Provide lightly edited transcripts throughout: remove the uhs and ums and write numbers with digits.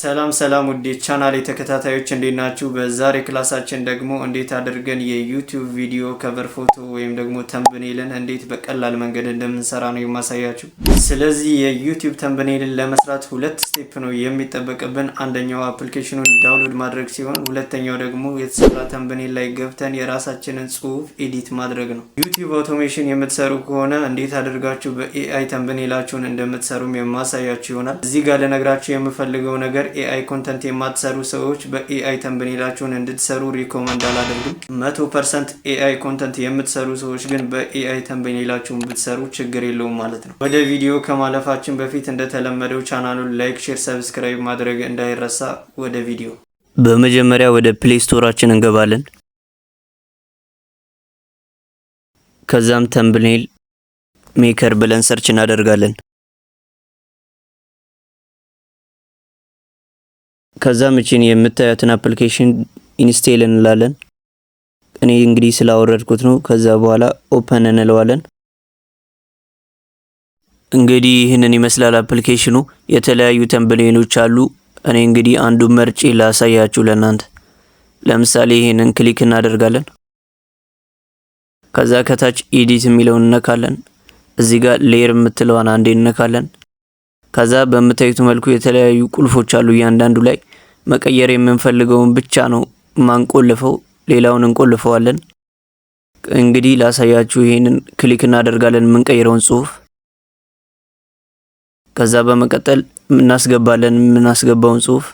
ሰላም ውድ ቻናሌ ተከታታዮች እንዴት ናችሁ? በዛሬ ክላሳችን ደግሞ እንዴት አድርገን የዩቲዩብ ቪዲዮ ከቨር ፎቶ ወይም ደግሞ ተምብኔልን እንዴት በቀላል መንገድ እንደምንሰራ ነው የማሳያችሁ። ስለዚህ የዩቲዩብ ተምብኔልን ለመስራት ሁለት ስቴፕ ነው የሚጠበቅብን። አንደኛው አፕሊኬሽኑን ዳውንሎድ ማድረግ ሲሆን ሁለተኛው ደግሞ የተሰራ ተምብኔል ላይ ገብተን የራሳችንን ጽሁፍ ኤዲት ማድረግ ነው። ዩቲዩብ አውቶሜሽን የምትሰሩ ከሆነ እንዴት አድርጋችሁ በኤአይ ተምብኔላችሁን እንደምትሰሩም የማሳያችሁ ይሆናል። እዚህ ጋር ልነግራችሁ የምፈልገው ነገር ኤአይ ኮንተንት የማትሰሩ ሰዎች በኤአይ ተምብኔላችሁን እንድትሰሩ ሪኮመንድ አላደርግም። 100% ኤአይ ኮንተንት የምትሰሩ ሰዎች ግን በኤአይ ተምብኔላችሁን ብትሰሩ ችግር የለውም ማለት ነው። ወደ ቪዲዮ ከማለፋችን በፊት እንደተለመደው ቻናሉን ላይክ፣ ሼር፣ ሰብስክራይብ ማድረግ እንዳይረሳ። ወደ ቪዲዮ በመጀመሪያ ወደ ፕሌይ ስቶራችን እንገባለን። ከዛም ተምብኔል ሜከር ብለን ሰርች እናደርጋለን። ከዛም እቺን የምታዩትን አፕሊኬሽን ኢንስቴል እንላለን። እኔ እንግዲህ ስላወረድኩት ነው። ከዛ በኋላ ኦፕን እንለዋለን። እንግዲህ ይህንን ይመስላል አፕሊኬሽኑ። የተለያዩ ተምብኔሎች አሉ። እኔ እንግዲህ አንዱን መርጬ ላሳያችሁ ለእናንተ። ለምሳሌ ይህንን ክሊክ እናደርጋለን። ከዛ ከታች ኤዲት የሚለውን እነካለን። እዚህ ጋር ሌየር የምትለዋን አንዴ እነካለን። ከዛ በምታዩት መልኩ የተለያዩ ቁልፎች አሉ። እያንዳንዱ ላይ መቀየር የምንፈልገውን ብቻ ነው ማንቆልፈው፣ ሌላውን እንቆልፈዋለን። እንግዲህ ላሳያችሁ። ይሄንን ክሊክ እናደርጋለን የምንቀይረውን ጽሁፍ። ከዛ በመቀጠል የምናስገባውን ጽሁፍ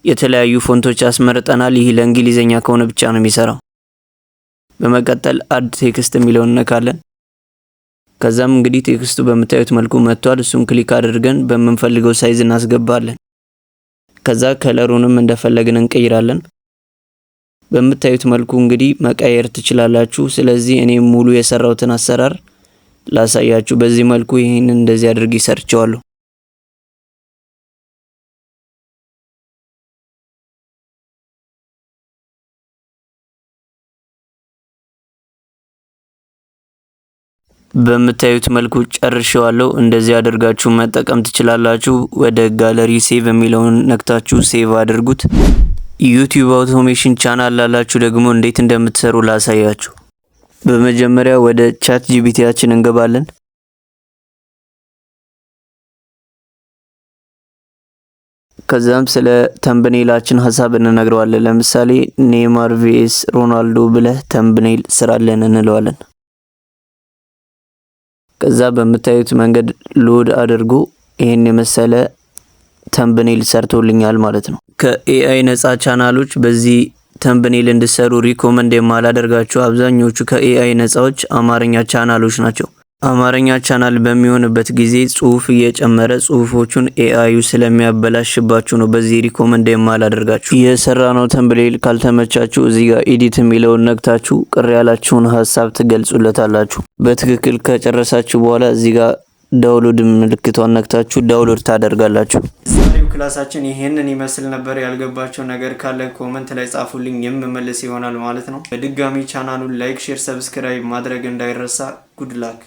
የተለያዩ ፎንቶች ያስመርጠናል። ይህ ለእንግሊዘኛ ከሆነ ብቻ ነው የሚሰራው። በመቀጠል አድ ቴክስት የሚለውን እነካለን። ከዛም እንግዲህ ቴክስቱ በምታዩት መልኩ መጥቷል። እሱን ክሊክ አድርገን በምንፈልገው ሳይዝ እናስገባለን። ከዛ ከለሩንም እንደፈለግን እንቀይራለን። በምታዩት መልኩ እንግዲህ መቀየር ትችላላችሁ። ስለዚህ እኔ ሙሉ የሰራውትን አሰራር ላሳያችሁ። በዚህ መልኩ ይሄንን እንደዚህ አድርጌ ሰርቼዋለሁ። በምታዩት መልኩ ጨርሼዋለሁ። እንደዚህ አድርጋችሁ መጠቀም ትችላላችሁ። ወደ ጋለሪ ሴቭ የሚለውን ነክታችሁ ሴቭ አድርጉት። ዩቲዩብ አውቶሜሽን ቻናል ላላችሁ ደግሞ እንዴት እንደምትሰሩ ላሳያችሁ። በመጀመሪያ ወደ ቻት ጂፒቲያችን እንገባለን። ከዛም ስለ ተምብኔላችን ሀሳብ እንነግረዋለን። ለምሳሌ ኔይማር ቪኤስ ሮናልዶ ብለህ ተምብኔል ስራለን እንለዋለን። ከዛ በምታዩት መንገድ ሎድ አድርጎ ይሄን የመሰለ ተምብኔል ሰርቶልኛል ማለት ነው። ከኤአይ ነፃ ቻናሎች በዚህ ተምብኔል እንድሰሩ ሪኮመንድ የማላደርጋቸው አብዛኞቹ ከኤአይ ነፃዎች አማርኛ ቻናሎች ናቸው። አማርኛ ቻናል በሚሆንበት ጊዜ ጽሁፍ እየጨመረ ጽሁፎቹን ኤአዩ ስለሚያበላሽባችሁ ነው በዚህ ሪኮመንድ የማላደርጋችሁ። የሰራነው ተምብኔል ካልተመቻችሁ እዚህ ጋር ኤዲት የሚለውን ነክታችሁ ቅር ያላችሁን ሀሳብ ትገልጹለታላችሁ። በትክክል ከጨረሳችሁ በኋላ እዚህ ጋር ዳውንሎድ ምልክቷን ነክታችሁ ዳውንሎድ ታደርጋላችሁ። ዛሬው ክላሳችን ይሄንን ይመስል ነበር። ያልገባቸው ነገር ካለ ኮመንት ላይ ጻፉልኝ፣ የምመልስ ይሆናል ማለት ነው። በድጋሚ ቻናሉን ላይክ፣ ሼር፣ ሰብስክራይብ ማድረግ እንዳይረሳ። ጉድ ላክ